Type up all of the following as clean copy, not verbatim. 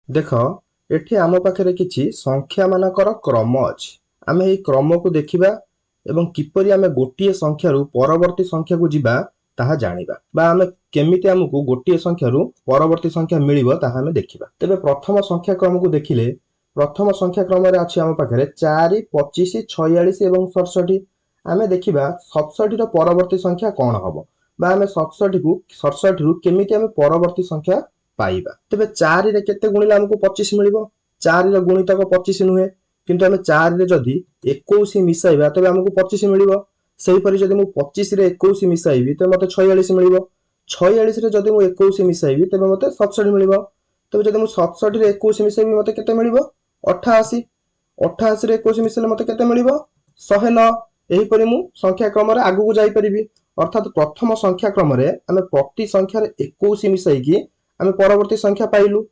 देख एठी आम पाखरे किछि संख्या मानकर क्रम अछि। आमे एई क्रम को देखिबा एवं किपरि आमे गोटिए संख्यारु परवर्ती संख्या को जिबा ताहा जानिबा बा आमे केमिति हमकु गोटिए संख्यारु परवर्ती संख्या मिलिबो ताहा आमे देखिबा। तेबे प्रथम संख्या क्रम को देखिले प्रथम संख्या क्रम रे अछि आम पाखरे 4 25 46 एवं 67। आमे देखिबा 67 रो परवर्ती संख्या कोन हबो बा आमे 67 को 67 रु केमिति आमे परवर्ती संख्या पाइबा। तेबे 4 रे केते गुणिले हमकु 25 मिलिबो। 4 रो गुणितक 25 नुहे किंतु आमे 4 रे जदि 21 मिसाइबा तबे हमकु 25 मिलिबो। सेही परि जदि मु 25 रे 21 मिसाइबी तबे मते 46 मिलिबो। 46 रे जदि मु 21 मिसाइबी तबे मते 67 मिलिबो। तबे जदि मु 67 रे 21 मिसाइबी मते केते मिलिबो 88। 88 रे 21 मिसाइले मते केते मिलिबो 109। एही परि मु संख्या क्रम रे आगु को जाई परिबी। अर्थात प्रथम संख्या क्रम रे आमे प्रति संख्या रे 21 मिसाइकी आमे परवर्ती संख्या पाइलु।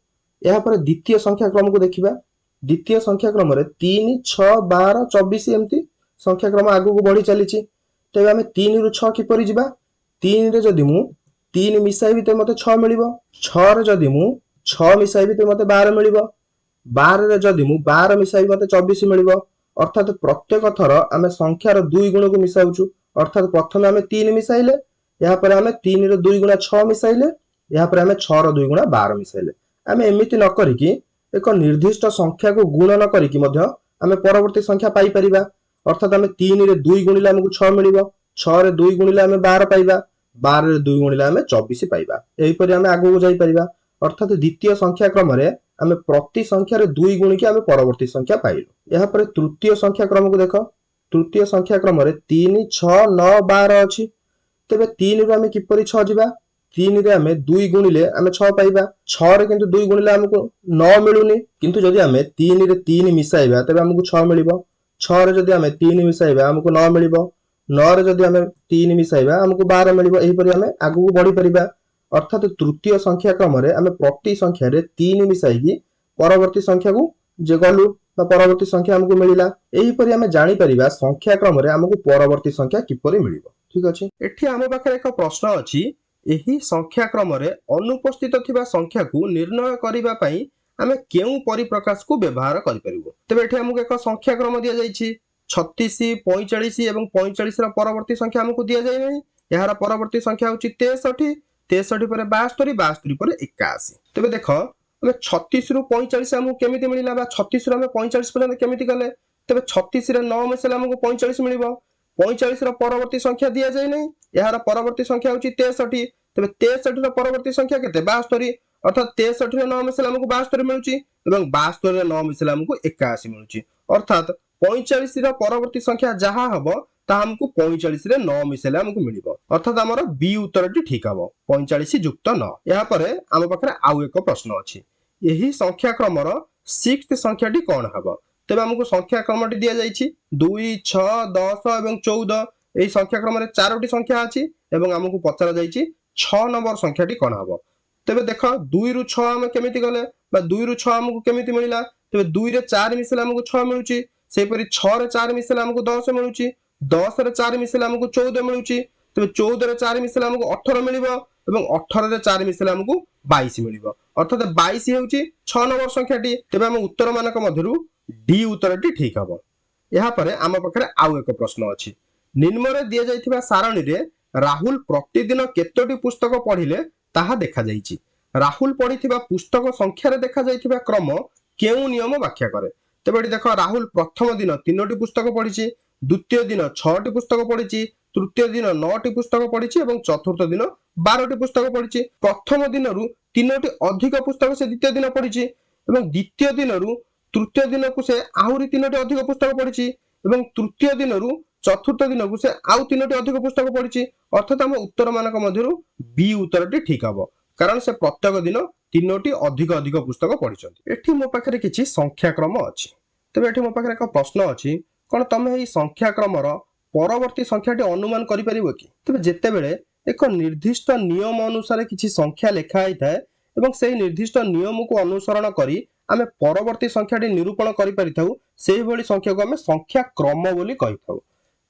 यहाँ पर द्वितीय संख्या क्रम को देखिबा। द्वितीय संख्या क्रम रे 3 6 12 24 एमती संख्या क्रम आगु को बढ़ी चलीछि। तेबे आमे 3 रु 6 किपरि जिबा। 3 रे जदि मु 3 मिसाइबी ते मते 6 मिलिबो। 6 रे जदि मु 6 मिसाइबी ते मते 12 मिलिबो। 12 रे जदि मु 12 मिसाइबी मते 24 मिलिबो। अर्थात प्रत्येक थर आमे संख्यार 2 गुण को मिसाउछु। अर्थात प्रथमे आमे 3 मिसाइले, यहाँ पर आमे 3 रे 2 गुणा 6 मिसाइले, यहाँ पर आमे 6 रो 2 गुणा 12 मिसाइले। आमे एमिति न करिकि एक निर्दिष्ट संख्या को गुण न करिकि मध्य आमे परवर्ती संख्या पाई परिबा। अर्थात आमे 3 रे 2 गुणिले हमकु 6 मिलिबो। 6 रे 2 गुणिले आमे 12 पाइबा। 12 रे 2 गुणिले आमे 24 पाइबा। एही परि आमे आगु को जाई परिबा। अर्थात द्वितीय संख्या क्रम रे आमे प्रति संख्या रे 2 गुणिकि आमे परवर्ती संख्या पाइलु। यहाँ पर तृतीय संख्या क्रम को देखो। तृतीय संख्या क्रम रे 3 6 9 12 अछि। तेबे 3 रु आमे किपरि 6 जिबा। 3 रे आमे 2 गुणिले आमे 6 पाइबा। 6 रे किंतु 2 गुणिले हमकु 9 मिलुनी किंतु जदि आमे 3 रे 3 मिसाइबा तबे हमकु 6 मिलिबो। 6 रे जदि आमे 3 मिसाइबा हमकु 9 मिलिबो। 9 रे जदि आमे 3 मिसाइबा हमकु 12 मिलिबो। एही परि आमे आगु को बढ़ी परिबा। अर्थात तृतीय संख्या क्रम रे आमे प्रति संख्या रे 3 मिसाइकी परवर्ती संख्या को जे गलु बा परवर्ती संख्या हमकु मिलिला। एही परि आमे जानि परिबा संख्या क्रम रे हमकु परवर्ती संख्या किपरि मिलिबो। ठीक अछि। एठी आमे पाखरे एक प्रश्न अछि। एही संख्या क्रम रे अनुपस्थित थिबा संख्या को निर्णय करिबा पई आमे केउ परिप्रकाश को व्यवहार करि परिबो। तबे एठी हमकु एक संख्या क्रम दिया जाइछि। 36 45 एवं 45 रा परवर्ती संख्या हमकु दिया जाय नै। यार परवर्ती संख्या होछि 63। 63 पर 72 72 पर 81। तबे देखो आमे 36 रु 45 हमकु केमिति मिलिला बा 36 रु आमे 45 पर्यंत केमिति गले। तबे 36 रे 9 मिसले हमकु 45 मिलिबो। 45 रा परवर्ती संख्या दिया जाय नै। यार परवर्ती संख्या होछि 63। तबे 63 रा परवर्ती संख्या केते 72। अर्थात 63 रे 9 मिसले हमकु 72 मिलुछि एवं 72 रे 9 मिसले हमकु 81 मिलुछि। अर्थात 45 रा परवर्ती संख्या जहा हबो ता हमकु 45 रे 9 मिसले हमकु मिलिबो। अर्थात हमर बी उत्तरटी ठीक हबो 45 युक्त 9। यहाँ पर आम पाखरे आउ एक प्रश्न अछि। एही संख्या क्रमर 6th संख्याटी कोन हबो। तबे हमकु संख्या क्रमटी दिया जाइछि 2 6 10 एवं 14। एही संख्या क्रम रे 4टी संख्या अछि एवं हमकु पचरा जाइछि 6 नंबर संख्याटी कोन हबो। तबे देखो 2 रु 6 हम केमिति गले बा 2 रु 6 हमकु केमिति मिलिला। तबे 2 रे 4 मिसले हमकु 6 मिलुछि। सेही परि 6 रे 4 मिसले हमकु 10 मिलुछि। 10 रे 4 मिसले हमकु 14 मिलुछि। तबे 14 रे 4 मिसले हमकु 18 मिलिबो एवं 18 रे 4 मिसले हमकु 22 मिलिबो। अर्थात 22 हेउछि 6 नंबर संख्याटी। तबे हम उत्तर मानक मध्यरु डी उत्तरटी ठीक हबो। यहाँ पर आम पाखरे आउ एक प्रश्न अछि। निम्न रे दिया जाइथिबा सारणी रे राहुल प्रतिदिन केतोटी पुस्तक पढ़िले ताहा देखा जाइछि। राहुल पढ़िथिबा पुस्तक संख्या रे देखा जाइथिबा क्रम केउ नियम व्याख्या करे। तबे एठी देखो राहुल प्रथम दिन 3टी पुस्तक पढ़िछि, द्वितीय दिन 6टी पुस्तक पढ़िछि, तृतीय दिन 9टी पुस्तक पढ़िछि एवं चतुर्थ दिन 12टी पुस्तक पढ़िछि। प्रथम दिनरु 3टी अधिक पुस्तक से द्वितीय दिन पढ़िछि एवं द्वितीय दिनरु तृतीय दिन को से आहुरी 3टी अधिक पुस्तक पढ़िछि एवं तृतीय दिनरु चतुर्थ दिन को से आउ 3टी अधिक पुस्तक पढ़िछि। अर्थात हम उत्तर मानक मध्यरु बी उत्तरटी ठीक हबो कारण से प्रत्येक दिन 3टी अधिक अधिक पुस्तक पढ़िछन्ति। एठी मो पाखरे किछि संख्या क्रम अछि। तबे एठी मो पाखरे एक प्रश्न अछि कोन तमे एही संख्या क्रमर परवर्ती संख्याटी अनुमान करि परिबो कि। तबे जेते बेले एक निर्दिष्ट नियम अनुसार किछि संख्या लेखा आइथाय एवं सेही निर्दिष्ट नियम को अनुसरण करी आमे परवर्ती संख्याटी निरूपण करि परिथाउ सेही भली संख्या को आमे संख्या क्रम बोली कहिथाउ।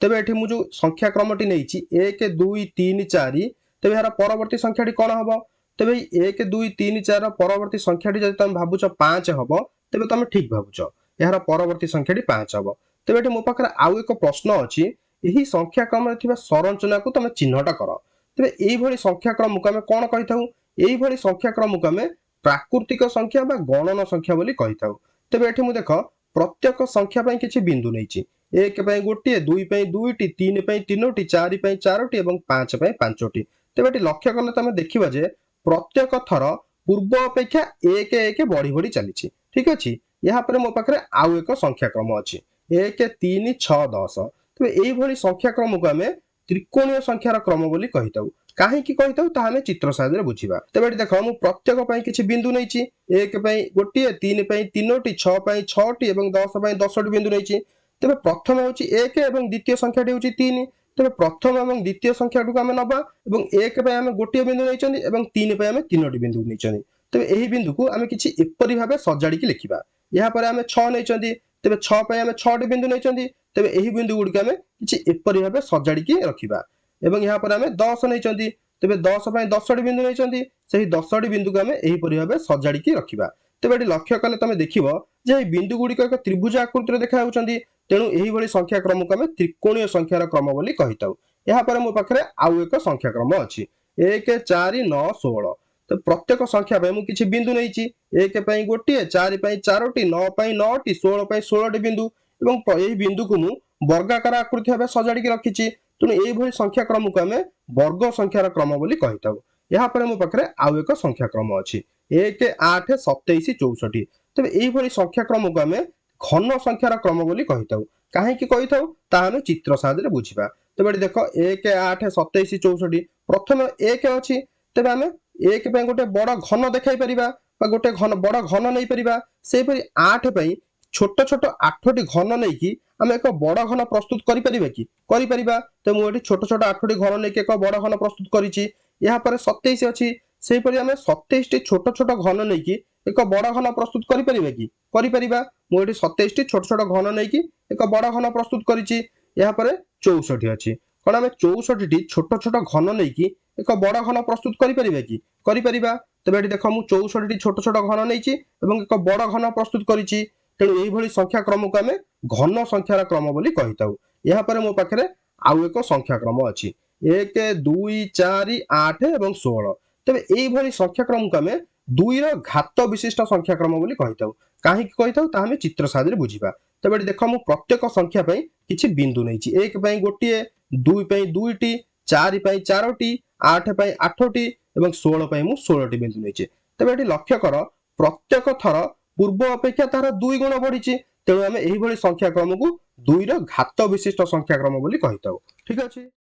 तबे एठी मु जो संख्या क्रमटी नेइछि 1 2 3 4 तबे यार परवर्ती संख्याटी कोन हबो ତେବେ ଏଇ 1 2 3 4 ପରବର୍ତ୍ତୀ ସଂଖ୍ୟାଟି ଯଦି ତମେ ଭାବୁଛ 5 ହବ ତେବେ ତମେ ଠିକ ଭାବୁଛ, ଏହାର ପରବର୍ତ୍ତୀ ସଂଖ୍ୟାଟି 5 ହବ। ତେବେ ଏଠି ମୋ ପାଖରେ ଆଉ ଏକ ପ୍ରଶ୍ନ ଅଛି, ଏହି ସଂଖ୍ୟା କ୍ରମରେ ଥିବା ସରଞ୍ଚନାକୁ ତମେ ଚିହ୍ନଟ କର। ତେବେ ଏଇଭଳି ସଂଖ୍ୟା କ୍ରମକୁ ଆମେ କଣ କହିଥାଉ? ଏଇଭଳି ସଂଖ୍ୟା କ୍ରମକୁ ଆମେ ପ୍ରାକୃତିକ ସଂଖ୍ୟା ବା ଗଣନ ସଂଖ୍ୟା ବୋଲି କହିଥାଉ। ତେବେ ଏଠି ମୁଁ ଦେଖ ପ୍ରତ୍ୟେକ ସଂଖ୍ୟା ପାଇଁ କିଛି ବିନ୍ଦୁ ନେଇଛି। 1 ପାଇଁ ଗୋଟିଏ, 2 ପାଇଁ 2ଟି, 3 ପାଇଁ 3ଟି, 4 ପାଇଁ 4ଟି ଏବଂ 5 ପାଇଁ 5ଟି। ତେବେ ଏଠି ଲକ୍ଷ୍ୟ କଲେ ତମେ ଦେଖିବା ଯେ ପ୍ରତ୍ୟେକ ଥର ପୂର୍ବ ଅପେକ୍ଷା 1 1 ବଢି ବଢି ଚାଲିଛି। ଠିକ ଅଛି, ଏହା ପରେ ମୋ ପାଖରେ ଆଉ ଏକ ସଂଖ୍ୟା କ୍ରମ ଅଛି 1 3 6 10। ତେବେ ଏଇଭଳି ସଂଖ୍ୟା କ୍ରମକୁ ଆମେ ତ୍ରିକୋଣୀୟ ସଂଖ୍ୟାର କ୍ରମ ବୋଲି କହିଥାଉ। କାହିଁକି କହିଥାଉ ତାହା ଆମେ ଚିତ୍ର ସାହାଯ୍ୟରେ ବୁଝିବା। ତେବେ ଏଠି ଦେଖ ମୁଁ ପ୍ରତ୍ୟେକ ପାଇଁ କିଛି ବିନ୍ଦୁ ନେଇଛି। 1 ପାଇଁ ଗୋଟିଏ, 3 ପାଇଁ 3ଟି, 6 ପାଇଁ 6ଟି ଏବଂ 10 ପାଇଁ 10ଟି ବିନ୍ଦୁ ନେଇଛି। ତେବେ ପ୍ରଥମେ ହେଉଛି 1 ଏବଂ ଦ୍ୱିତୀୟ ସଂଖ୍ୟାଟି ହେଉଛି 3। ତେବେ ପ୍ରଥମ ଏବଂ ଦ୍ୱିତୀୟ ସଂଖ୍ୟାଟିକୁ ଆମେ ନବା ଏବଂ 1 ପାଇଁ ଆମେ ଗୋଟିଏ ବିନ୍ଦୁ ନେଇଛନ୍ତି ଏବଂ 3 ପାଇଁ ଆମେ 3ଟି ବିନ୍ଦୁ ନେଇଛନ୍ତି। ତେବେ ଏହି ବିନ୍ଦୁକୁ ଆମେ କିଛି ଏପରି ଭାବେ ସଜାଡ଼ିକି ଲେଖିବା। ଏହାପରେ ଆମେ 6 ନେଇଛନ୍ତି, ତେବେ 6 ପାଇଁ ଆମେ 6ଟି ବିନ୍ଦୁ ନେଇଛନ୍ତି। ତେବେ ଏହି ବିନ୍ଦୁ ଗୁଡ଼ିକୁ ଆମେ କିଛି ଏପରି ଭାବେ ସଜାଡ଼ିକି ରଖିବା ଏବଂ ଏହାପରେ ଆମେ 10 ନେଇଛନ୍ତି, ତେବେ 10 ପାଇଁ 10ଟି ବିନ୍ଦୁ ନେଇଛନ୍ତି, ସେହି 10ଟି ବିନ୍ଦୁକୁ ଆମେ ଏହିପରି ଭାବେ ସଜାଡ଼ିକି ରଖିବା। ତେବେ ଏଠି ଲକ୍ଷ୍ୟ କଲେ ତମେ ଦେଖିବ ଯେ ଏହି ବିନ୍ଦୁ ଗୁଡ଼ିକ ଏକ ତ୍ରିଭୁଜ ଆକୃତିରେ ଦେଖାଯାଉଛନ୍ତି। ତେଣୁ ଏହିଭଳି ସଂଖ୍ୟା କ୍ରମକୁ ଆମେ ତ୍ରିକୋଣୀୟ ସଂଖ୍ୟାର କ୍ରମ ବୋଲି କହିଥାଉ। ଏହାପରେ ମୋ ପାଖରେ ଆଉ ଏକ ସଂଖ୍ୟା କ୍ରମ ଅଛି 1 4 9 16। ତ ପ୍ରତ୍ୟେକ ସଂଖ୍ୟା ପାଇଁ ମୁଁ କିଛି ବିନ୍ଦୁ ନେଇଛି। 1 ପାଇଁ ଗୋଟିଏ, 4 ପାଇଁ 4ଟି, 9 ପାଇଁ 9ଟି, 16 ପାଇଁ 16ଟି ବିନ୍ଦୁ ଏବଂ ଏହି ବିନ୍ଦୁକୁ ମୁଁ ବର୍ଗାକାର ଆକୃତି ଭାବେ ସଜାଡ଼ିକି ରଖିଛି। ତେଣୁ ଏଇଭଳି ସଂଖ୍ୟା କ୍ରମକୁ ଆମେ ବର୍ଗ ସଂଖ୍ୟାର କ୍ରମ ବୋଲି କହିଥାଉ। ଏହାପରେ ମୋ ପାଖରେ ଆଉ ଏକ ସଂଖ୍ୟା କ୍ରମ ଅଛି 1 8 27 64। ତେବେ ଏଇଭଳି ସଂଖ୍ୟା କ୍ରମକୁ ଆମେ ଘନ ସଂଖ୍ୟାର କ୍ରମ ବୋଲି କହିଥାଉ। କାହିଁକି କହିଥାଉ ତାହା ଆମେ ଚିତ୍ର ସାହାଯ୍ୟରେ ବୁଝିବା। ତେବେ ଏଠି ଦେଖ 1 8 27 64, ପ୍ରଥମେ 1 ଅଛି। ତେବେ ଆମେ 1 ପାଇଁ ଗୋଟେ ବଡ଼ ଘନ ଦେଖାଇ ପାରିବା ବା ଗୋଟେ ବଡ଼ ଘନ ନେଇପାରିବା। ସେହିପରି 8 ପାଇଁ ଛୋଟ ଛୋଟ 8ଟି ଘନ ନେଇକି ଆମେ ଏକ ବଡ଼ ଘନ ପ୍ରସ୍ତୁତ କରିପାରିବା କି? କରିପାରିବା। ତ ମୁଁ ଏଠି ଛୋଟ ଛୋଟ 8ଟି ଘନ ନେଇକି ଏକ ବଡ଼ ଘନ ପ୍ରସ୍ତୁତ କରିଛି। ଏହାପରେ 27 ଅଛି, ସେହିପରି ଆମେ 27ଟି ଛୋଟ ଛୋଟ ଘନ ନେଇକି ଏକ ବଡ଼ ଘନ ପ୍ରସ୍ତୁତ କରିପାରିବା କି? କରିପାରିବା। ମୁଁ ଏଠି 27ଟି ଛୋଟ ଛୋଟ ଘନ ନେଇକି ଏକ ବଡ଼ ଘନ ପ୍ରସ୍ତୁତ କରିଛି। ଏହାପରେ 64 ଅଛି, କ'ଣ ଆମେ 64ଟି ଛୋଟ ଛୋଟ ଘନ ନେଇକି ଏକ ବଡ଼ ଘନ ପ୍ରସ୍ତୁତ କରିପାରିବା କି? କରିପାରିବା। ତେବେ ଏଠି ଦେଖ ମୁଁ 64ଟି ଛୋଟ ଛୋଟ ଘନ ନେଇଛି ଏବଂ ଏକ ବଡ଼ ଘନ ପ୍ରସ୍ତୁତ କରିଛି। ତେଣୁ ଏଇଭଳି ସଂଖ୍ୟା କ୍ରମକୁ ଆମେ ଘନ ସଂଖ୍ୟାର କ୍ରମ ବୋଲି କହିଥାଉ। ଏହାପରେ ମୋ ପାଖରେ ଆଉ ଏକ ସଂଖ୍ୟା କ୍ରମ ଅଛି 1 2 4 8 ଏବଂ 16। ତେବେ ଏଇଭଳି ସଂଖ୍ୟା କ୍ରମକୁ ଆମେ 2ର ଘାତ ବିଶିଷ୍ଟ ସଂଖ୍ୟା କ୍ରମ ବୋଲି କହିଥାଉ। କାହିଁକି କହିଥାଉ ତାହା ଆମେ ଚିତ୍ର ସାହାଯ୍ୟରେ ବୁଝିବା। ତେବେ ଏଠି ଦେଖ ମୁଁ ପ୍ରତ୍ୟେକ ସଂଖ୍ୟା ପାଇଁ କିଛି ବିନ୍ଦୁ ନେଇଛି। 1 ପାଇଁ ଗୋଟିଏ, 2 ପାଇଁ 2ଟି, 4 ପାଇଁ 4ଟି, 8 ପାଇଁ 8ଟି ଏବଂ 16 ପାଇଁ ମୁଁ 16ଟି ବିନ୍ଦୁ ନେଇଛି। ତେବେ ଏଠି ଲକ୍ଷ୍ୟ କର ପ୍ରତ୍ୟେକ ଥର ପୂର୍ବ ଅପେକ୍ଷା ତାହାର 2 ଗୁଣ ବଢିଛି। ତେଣୁ ଆମେ ଏହିଭଳି ସଂଖ୍ୟା କ୍ରମକୁ 2ର ଘାତ ବିଶିଷ୍ଟ ସଂଖ୍ୟା କ୍ରମ ବୋଲି କହିଥାଉ। ଠିକ ଅଛି।